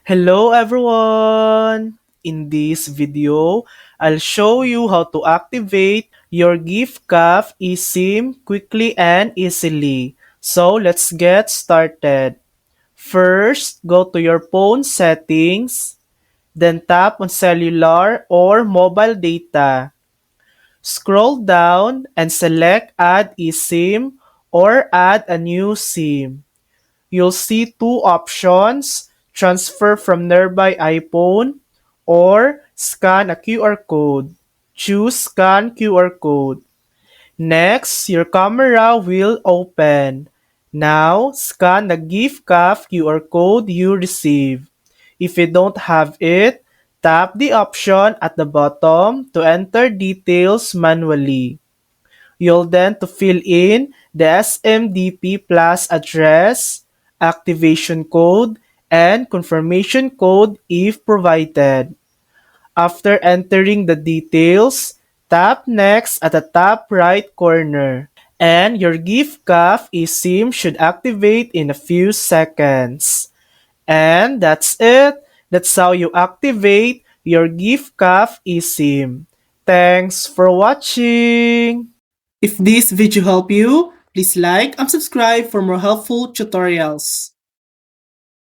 Hello everyone! In this video, I'll show you how to activate your GiftCaf eSIM quickly and easily. So let's get started. First, go to your phone settings, then tap on cellular or mobile data. Scroll down and select Add eSIM or Add a new SIM. You'll see two options, transfer from nearby iPhone or scan a QR code. Choose scan QR code. Next, your camera will open. Now, scan the GiftCaf QR code you receive. If you don't have it, tap the option at the bottom to enter details manually. You'll then to fill in the SMDP Plus address, activation code, and confirmation code if provided. After entering the details, tap Next at the top right corner. And your GiftCaf eSIM should activate in a few seconds. And that's it. That's how you activate your GiftCaf eSIM. Thanks for watching! If this video helped you, please like and subscribe for more helpful tutorials.